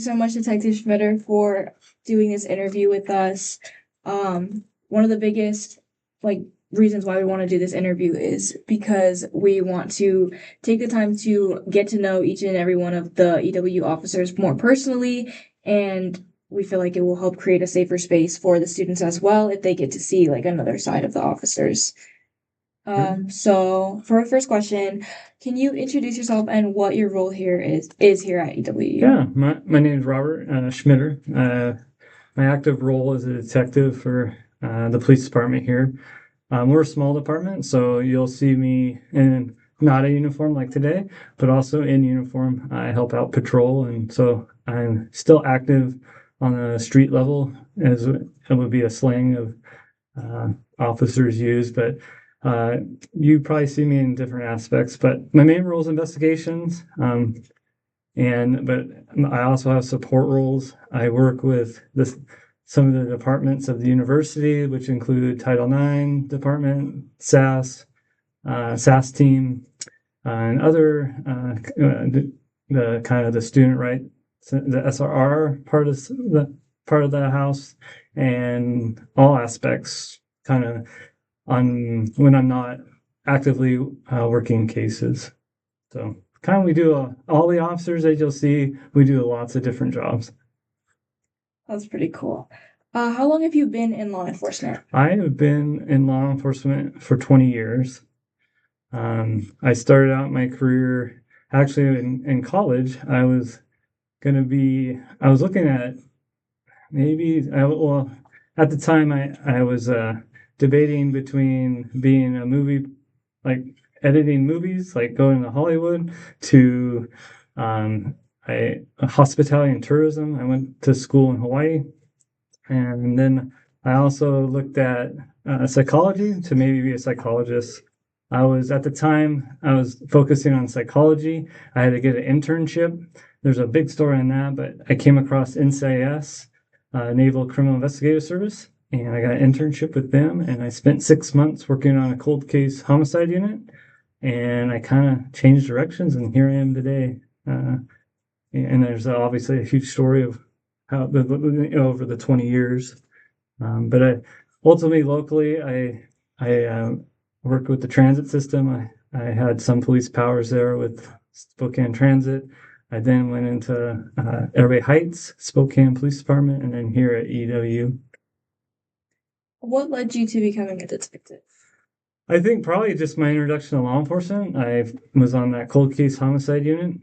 so much, Detective Schmitter, for doing this interview with us. One of the biggest like reasons why we want to do this interview is because we want to take the time to get to know each and every one of the EWU officers more personally, and we feel like it will help create a safer space for the students as well if they get to see like another side of the officers. So for our first question, can you introduce yourself and what your role here is here at EWU? Yeah, my name is Robert Schmitter. My active role is a detective for the police department here. We're a small department, so you'll see me in not a uniform like today, but also in uniform. I help out patrol, and so I'm still active on the street level, as it would be a slang of officers use, but you probably see me in different aspects. But my main role is investigations. But I also have support roles. I work with some of the departments of the university, which include Title IX department, SAS team, and other the kind of the student right, the SRR part of the house, and all aspects kind of on when I'm not actively working cases. So kind of we do all the officers that you'll see, we do lots of different jobs. That's pretty cool. How long have you been in law enforcement? I have been in law enforcement for 20 years. I started out my career actually in college. I was looking at well, at the time I was debating between being a movie, like editing movies, like going to Hollywood, to hospitality and tourism. I went to school in Hawaii, and then I also looked at psychology to maybe be a psychologist. At the time, I was focusing on psychology. I had to get an internship. There's a big story on that, but I came across NCIS, Naval Criminal Investigative Service, and I got an internship with them, and I spent 6 months working on a cold case homicide unit, and I kind of changed directions, and here I am today. And there's obviously a huge story of how over the 20 years. But ultimately, locally, I worked with the transit system. I had some police powers there with Spokane Transit. I then went into Airway Heights, Spokane Police Department, and then here at EWU. What led you to becoming a detective? I think probably just my introduction to law enforcement. I was on that cold case homicide unit.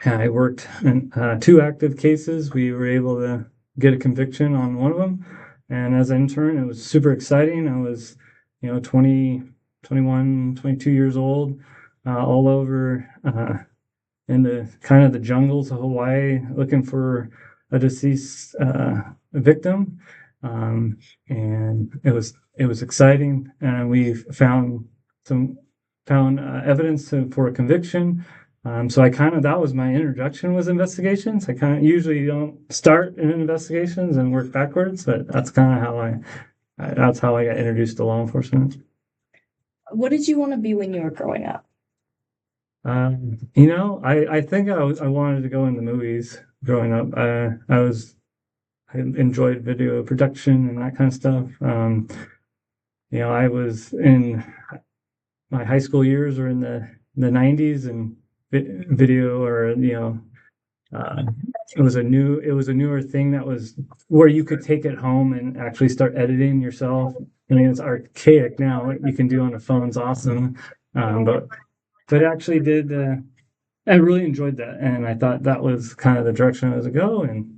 I worked in 2 active cases. We were able to get a conviction on one of them. And as an intern, it was super exciting. I was, 20, 21, 22 years old, all over in the kind of the jungles of Hawaii looking for a deceased victim. And it was exciting. And we found evidence for a conviction. So that was my introduction, was investigations. I kind of usually don't start in investigations and work backwards, but that's kind of that's how I got introduced to law enforcement. What did you want to be when you were growing up? I think I wanted to go into movies growing up. I enjoyed video production and that kind of stuff. I was in my high school years were in the 90s, and video, or it was a newer thing that was where you could take it home and actually start editing yourself. I mean, it's archaic now. What you can do on a phone's awesome, but it actually did. I really enjoyed that, and I thought that was kind of the direction I was to go. And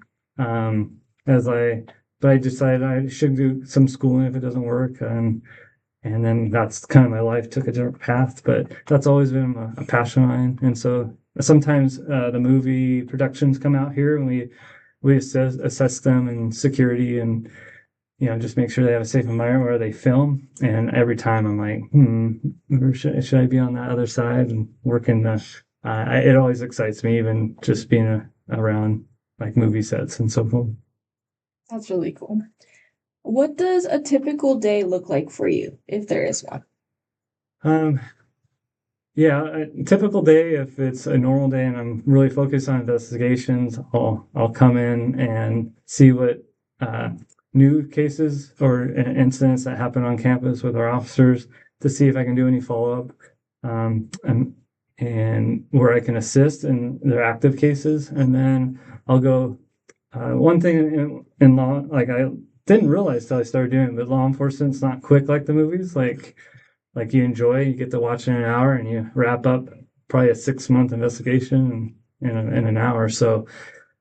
but I decided I should do some schooling if it doesn't work. And then that's kind of my life took a different path, but that's always been a passion of mine. And so sometimes the movie productions come out here, and we assess them and security, and just make sure they have a safe environment where they film. And every time I'm like, should I be on that other side and working it always excites me, even just being around like movie sets and so forth. That's really cool. What does a typical day look like for you, if there is one? Um, Yeah, a typical day, if it's a normal day and I'm really focused on investigations, I'll come in and see what uh, new cases or incidents that happen on campus with our officers to see if I can do any follow-up, and where I can assist in their active cases. And then I'll go. One thing in law, like I didn't realize till I started doing it, but law enforcement's not quick like the movies. Like you get to watch in an hour and you wrap up probably a 6 month investigation in an hour. So,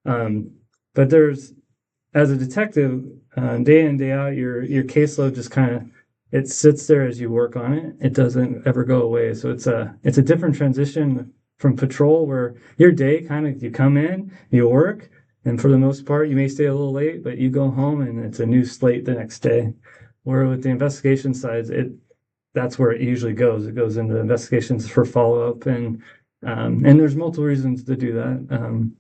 um, but there's, as a detective, day in, day out, your caseload just kind of, it sits there as you work on it. It doesn't ever go away. So it's a different transition from patrol where your day kind of, you come in, you work, and for the most part, you may stay a little late, but you go home and it's a new slate the next day. Where with the investigation side, that's where it usually goes. It goes into investigations for follow up, and there's multiple reasons to do that.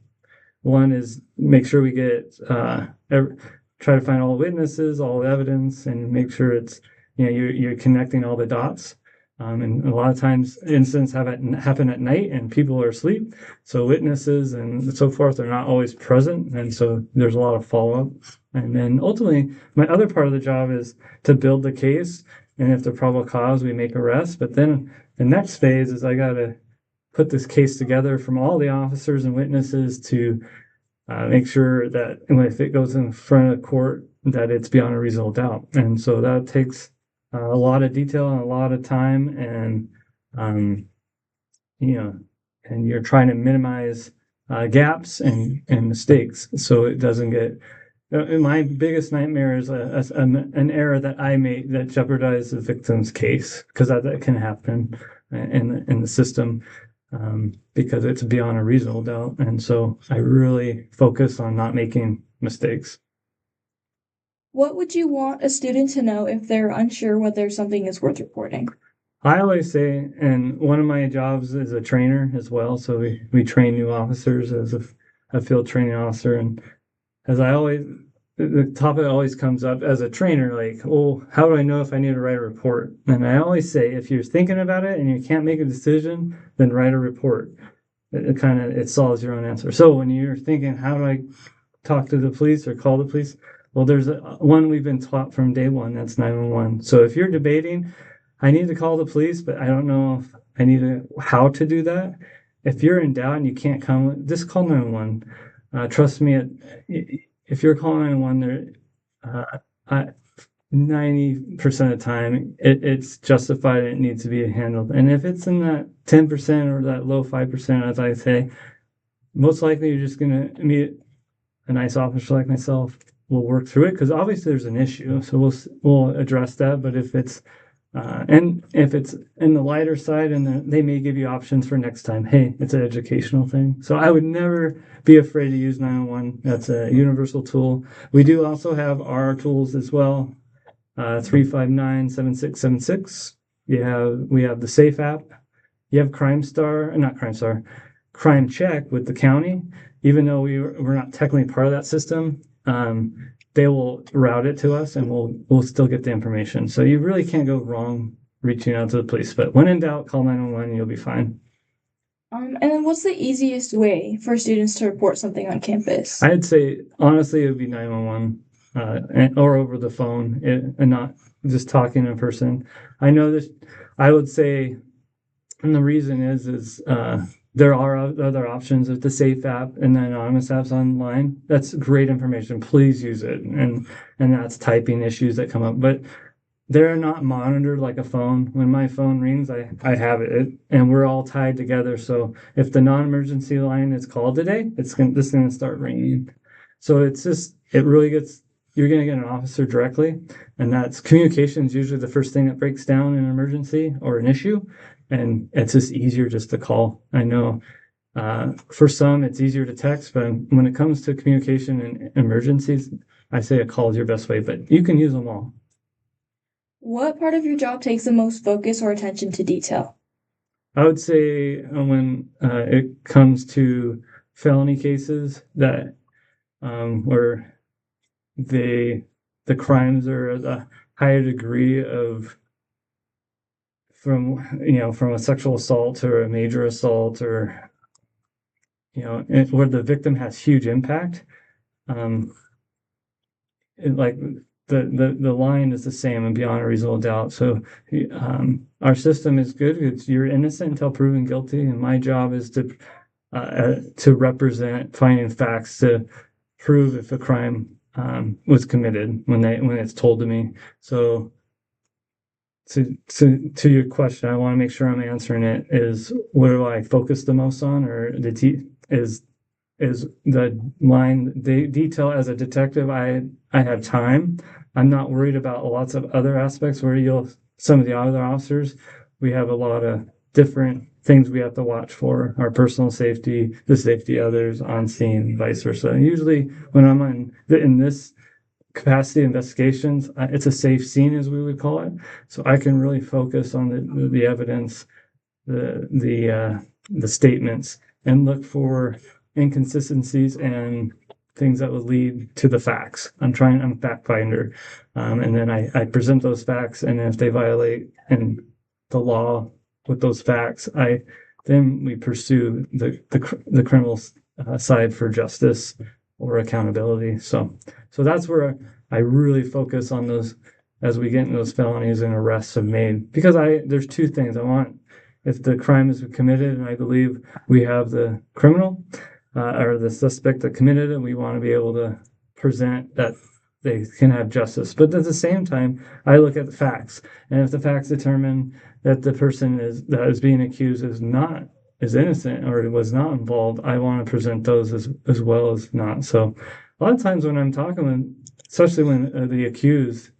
One is make sure we get try to find all witnesses, all the evidence, and make sure it's you're connecting all the dots. And a lot of times incidents happen at night and people are asleep, so witnesses and so forth are not always present, and so there's a lot of follow up. And then ultimately, my other part of the job is to build the case, and if the probable cause, we make arrests. But then the next phase is I got to put this case together from all the officers and witnesses to make sure that if it goes in front of court, that it's beyond a reasonable doubt. And so that takes a lot of detail and a lot of time, and um, you know, and you're trying to minimize gaps and mistakes so it doesn't get. My biggest nightmare is an error that I made that jeopardizes the victim's case, because that can happen in the system, because it's beyond a reasonable doubt. And so I really focus on not making mistakes. What would you want a student to know if they're unsure whether something is worth reporting? I always say, and one of my jobs is a trainer as well. So we train new officers as a field training officer. And as I always, the topic always comes up as a trainer, like, oh, how do I know if I need to write a report? And I always say, if you're thinking about it and you can't make a decision, then write a report. It solves your own answer. So when you're thinking, how do I talk to the police or call the police? Well, there's one we've been taught from day one. That's 911. So if you're debating, I need to call the police, but I don't know if I need how to do that. If you're in doubt and you can't come, just call 911. Trust me, if you're calling 911, 90% of the time it's justified and it needs to be handled. And if it's in that 10% or that low 5%, as I say, most likely you're just going to meet a nice officer like myself. We'll work through it because obviously there's an issue, so we'll address that. But if it's in the lighter side, and they may give you options for next time. Hey, it's an educational thing. So I would never be afraid to use 911. That's a universal tool. We do also have our tools as well. 359-7676. We have the Safe app. You have not Crime Star, Crime Check with the county. Even though we're not technically part of that system, they will route it to us, and we'll still get the information. So you really can't go wrong reaching out to the police. But when in doubt, call 911 and you'll be fine. And then what's the easiest way for students to report something on campus? I'd say honestly, it would be 911, or over the phone, and not just talking in person. I know this. I would say, and the reason is there are other options with the Safe app and the anonymous apps online. That's great information. Please use it. And that's typing issues that come up. But they're not monitored like a phone. When my phone rings, I have it, and we're all tied together. So if the non-emergency line is called today, this is going to start ringing. So it really gets, you're going to get an officer directly, and that's communication is usually the first thing that breaks down in an emergency or an issue. And it's just easier just to call. I know for some it's easier to text, but when it comes to communication and emergencies, I say a call is your best way, but you can use them all. What part of your job takes the most focus or attention to detail? I would say when it comes to felony cases that where the crimes are at a higher degree of from a sexual assault or a major assault, or where the victim has huge impact. Like the line is the same and beyond a reasonable doubt. So our system is good. You're innocent until proven guilty, and my job is to represent finding facts to prove if a crime was committed when it's told to me. So to your question, I want to make sure I'm answering it. Is what do I focus the most on, or is the line the detail? As a detective, I have time. I'm not worried about lots of other aspects where some of the other officers, we have a lot of different things we have to watch for: our personal safety, the safety of others on scene, vice versa. And usually when I'm in this capacity investigations, it's a safe scene, as we would call it. So I can really focus on the evidence, the statements, and look for inconsistencies and things that would lead to the facts. I'm a fact finder, and then I present those facts, and if they violate the law with those facts, then we pursue the criminal side for justice or accountability. So that's where I really focus on those as we get into those felonies and arrests have made, because there's two things I want. If the crime is committed and I believe we have the criminal or the suspect that committed it, we want to be able to present that they can have justice. But at the same time, I look at the facts, and if the facts determine that the person that is being accused is innocent or was not involved, I want to present those as well as not. So a lot of times when I'm talking especially when the accused,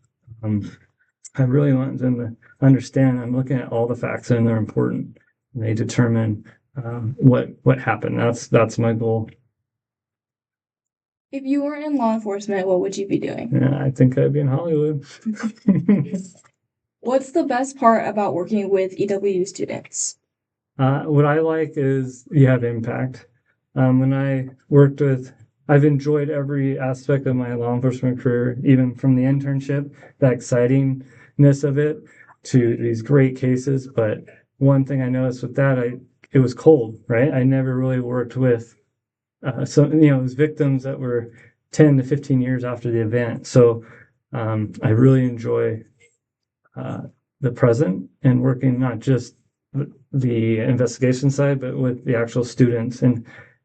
I really want them to understand I'm looking at all the facts and they're important. And they determine what happened. That's my goal. If you weren't in law enforcement, what would you be doing? Yeah, I think I'd be in Hollywood. What's the best part about working with EWU students? What I like is you have impact. When I worked I've enjoyed every aspect of my law enforcement career, even from the internship, the excitingness of it, to these great cases. But one thing I noticed with that, it was cold, right? I never really worked with it was victims that were 10 to 15 years after the event. So I really enjoy the present and working not just the investigation side, but with the actual students. And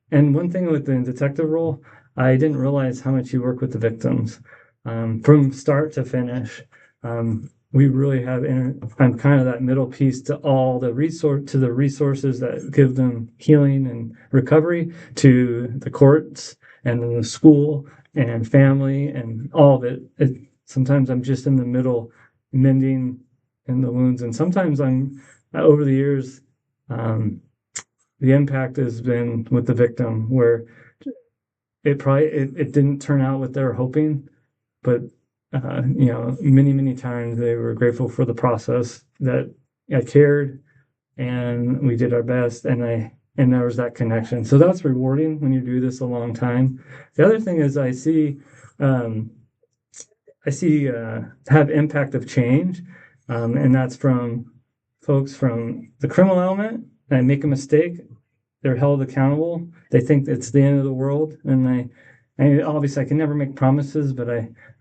one thing with the detective role, I didn't realize how much you work with the victims from start to finish. We really have. I'm kind of that middle piece to all the resources that give them healing and recovery, to the courts and then the school and family and all of it. Sometimes I'm just in the middle, mending in the wounds, and sometimes I'm over the years. The impact has been with the victim, where it didn't turn out what they were hoping, but many times they were grateful for the process, that I cared and we did our best, and there was that connection. So that's rewarding when you do this a long time. The other thing is I see have impact of change, and that's from folks from the criminal element. I make a mistake, they're held accountable. They think it's the end of the world, and obviously I can never make promises, but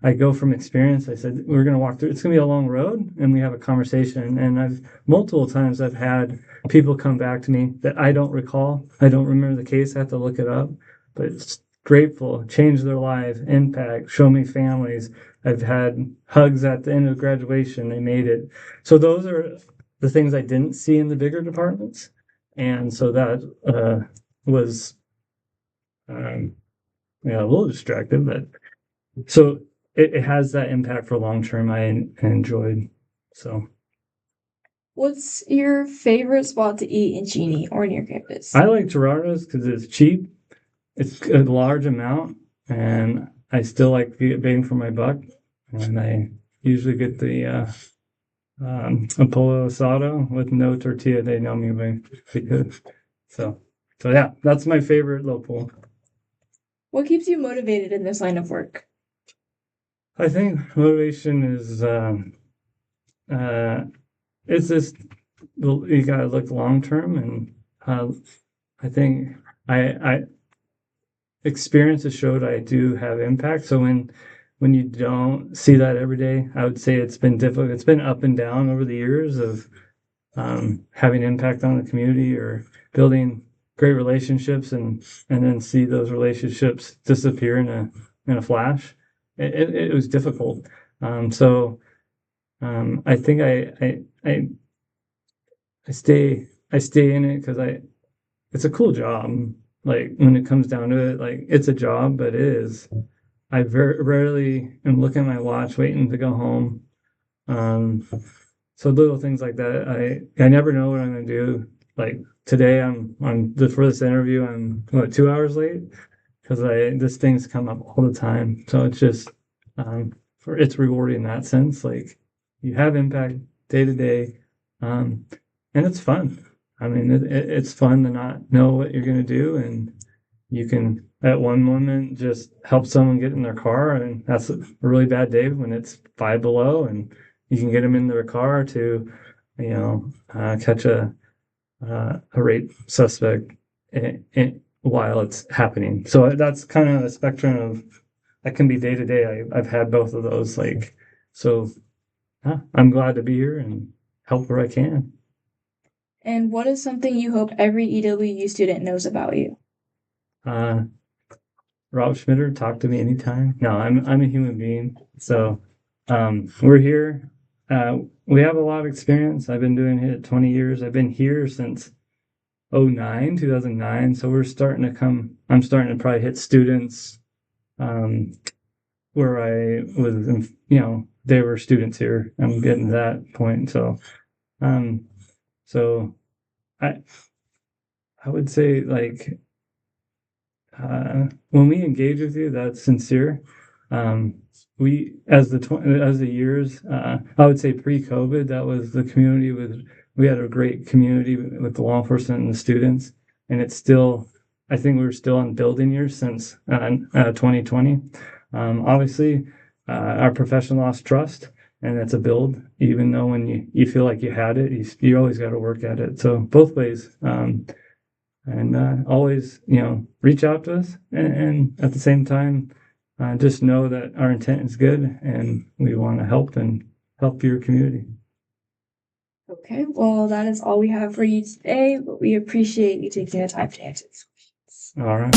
I go from experience. I said we're going to walk through. It's going to be a long road, and we have a conversation. And multiple times I've had people come back to me that I don't recall. I don't remember the case. I have to look it up, but it's grateful, change their lives, impact, show me families. I've had hugs at the end of graduation. They made it. So those are the things I didn't see in the bigger departments. And so that was a little distracted, but so it has that impact for long term. I enjoyed. So What's your favorite spot to eat in Cheney or near campus? I like Gerardo's because it's cheap. It's a large amount, and I still like bang for my buck. And I usually get the a pollo asado with no tortilla. They know me by because so yeah, that's my favorite local. What keeps you motivated in this line of work? I think motivation is it's just you got to look long term, and I think I experiences showed I do have impact. So when you don't see that every day, I would say it's been difficult. It's been up and down over the years of having impact on the community or building great relationships, and then see those relationships disappear in a flash. It was difficult. So I think I stay in it because it's a cool job. Like when it comes down to it, like it's a job, but it is. I very rarely am looking at my watch, waiting to go home. So little things like that. I never know what I'm gonna do. Like today, for this interview. I'm 2 hours late because this thing's come up all the time. So it's just it's rewarding in that sense. Like you have impact day to day, and it's fun. I mean, it's fun to not know what you're gonna do, and you can at one moment just help someone get in their car, and that's a really bad day when it's 5 below, and you can get them in their car to, catch a rape suspect while it's happening. So that's kind of the spectrum of that can be day to day. I've had both of those. Like, so I'm glad to be here and help where I can. And what is something you hope every EWU student knows about you? Rob Schmitter, talk to me anytime. No, I'm a human being. So we're here. We have a lot of experience. I've been doing it 20 years. I've been here since 2009. So I'm starting to probably hit students where I was, they were students here. I'm getting to that point. So so I would say, like, when we engage with you, that's sincere. We, as the years, I would say pre-COVID, that was the community we had a great community with the law enforcement and the students, and it's still, I think we're still on building years since 2020. Obviously, our profession lost trust, and it's a build, even though when you feel like you had it, you always got to work at it. So both ways. And always, reach out to us, and at the same time, just know that our intent is good, and we want to help your community. Okay, well, that is all we have for you today, but we appreciate you taking the time to answer these questions. All right.